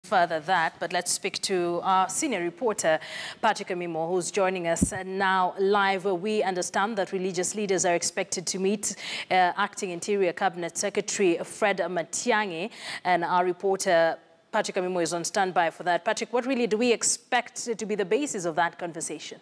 further that, but let's speak to our senior reporter, Patrick Amimo, who's joining us now live. We understand that religious leaders are expected to meet Acting Interior Cabinet Secretary Fred Matiang'i, and our reporter Patrick Amimo is on standby for that. Patrick, what really do we expect to be the basis of that conversation?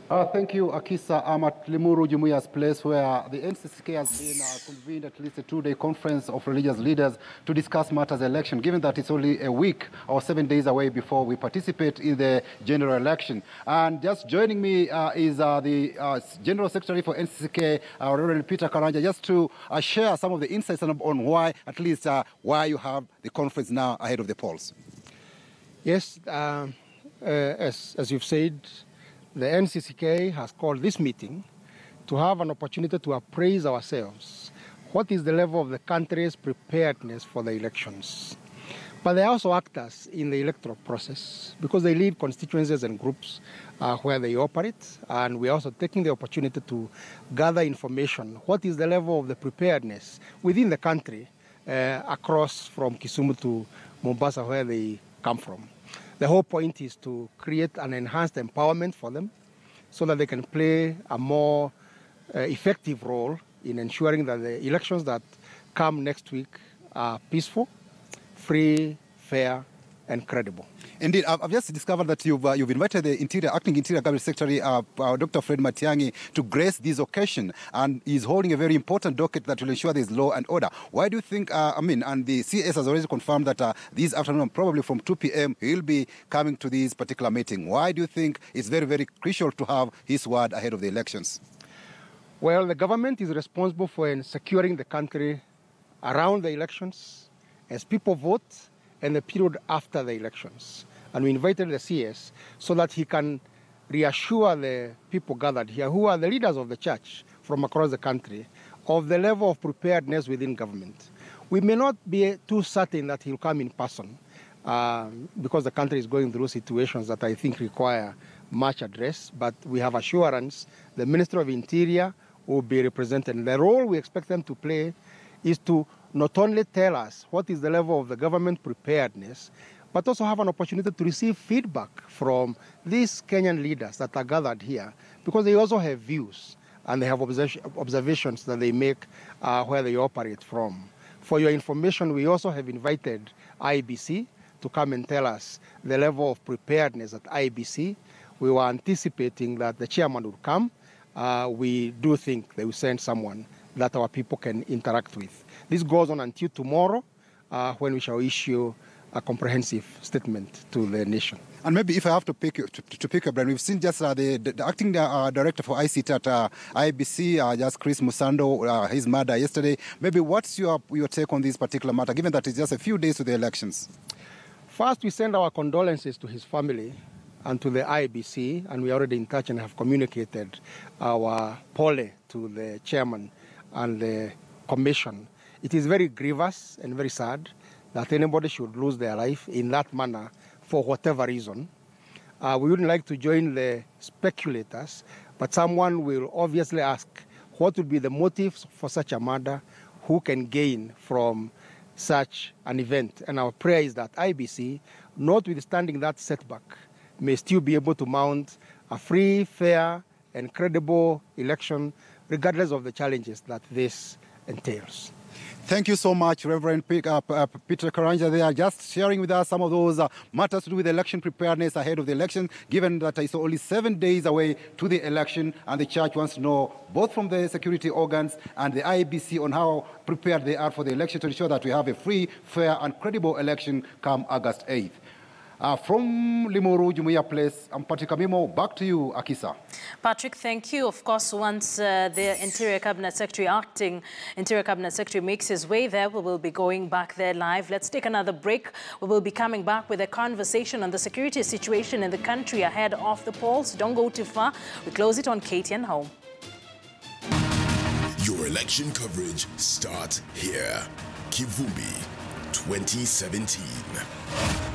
Thank you, Akisa. I'm at Limuru Jumuiya's place where the NCCK has been convened at least a two-day conference of religious leaders to discuss matters election, given that it's only a week or 7 days away before we participate in the general election. And just joining me is the General Secretary for NCCK, Reverend Peter Karanja, just to share some of the insights on why, at least why you have the conference now ahead of the polls. Yes, as you've said, the NCCK has called this meeting to have an opportunity to appraise ourselves. What is the level of the country's preparedness for the elections? But they are also actors in the electoral process because they lead constituencies and groups where they operate. And we are also taking the opportunity to gather information. What is the level of the preparedness within the country across from Kisumu to Mombasa, where they come from? The whole point is to create an enhanced empowerment for them so that they can play a more effective role in ensuring that the elections that come next week are peaceful, free, fair, and credible. Indeed, I've just discovered that you've invited the Acting Interior Cabinet Secretary, Dr. Fred Matiang'i, to grace this occasion, and he's holding a very important docket that will ensure there's law and order. Why do you think, and the CS has already confirmed that this afternoon, probably from 2 p.m., he'll be coming to this particular meeting. Why do you think it's very, very crucial to have his word ahead of the elections? Well, the government is responsible for securing the country around the elections, as people vote, and the period after the elections. And we invited the CS so that he can reassure the people gathered here, who are the leaders of the church from across the country, of the level of preparedness within government. We may not be too certain that he'll come in person because the country is going through situations that I think require much address, but we have assurance the Ministry of Interior will be represented. The role we expect them to play is to not only tell us what is the level of the government preparedness, but also have an opportunity to receive feedback from these Kenyan leaders that are gathered here, because they also have views and they have observations that they make where they operate from. For your information, we also have invited IBC to come and tell us the level of preparedness at IBC. We were anticipating that the chairman would come. We do think they will send someone that our people can interact with. This goes on until tomorrow, when we shall issue a comprehensive statement to the nation. And maybe if I have to pick your brain, we've seen just the acting director for ICT at IBC, just Chris Musando, his murder yesterday. Maybe what's your take on this particular matter, given that it's just a few days to the elections? First, we send our condolences to his family and to the IBC, and we are already in touch and have communicated our pole to the chairman and the commission. It is very grievous and very sad that anybody should lose their life in that manner for whatever reason. We wouldn't like to join the speculators, but someone will obviously ask what would be the motives for such a murder, who can gain from such an event. And our prayer is that IBC, notwithstanding that setback, may still be able to mount a free, fair, and credible election, regardless of the challenges that this entails. Thank you so much, Reverend Peter Karanja. They are just sharing with us some of those matters to do with election preparedness ahead of the election, given that it's only 7 days away to the election, and the church wants to know, both from the security organs and the IBC, on how prepared they are for the election to ensure that we have a free, fair, and credible election come August 8th. From Limuru Jumuiya Place, I'm Patrick Amimo. Back to you, Akisa. Patrick, thank you. Of course, once the Interior Cabinet Secretary, Acting Interior Cabinet Secretary, makes his way there, we will be going back there live. Let's take another break. We will be coming back with a conversation on the security situation in the country ahead of the polls. Don't go too far. We close it on KTN Home. Your election coverage starts here. Kivumbi 2017.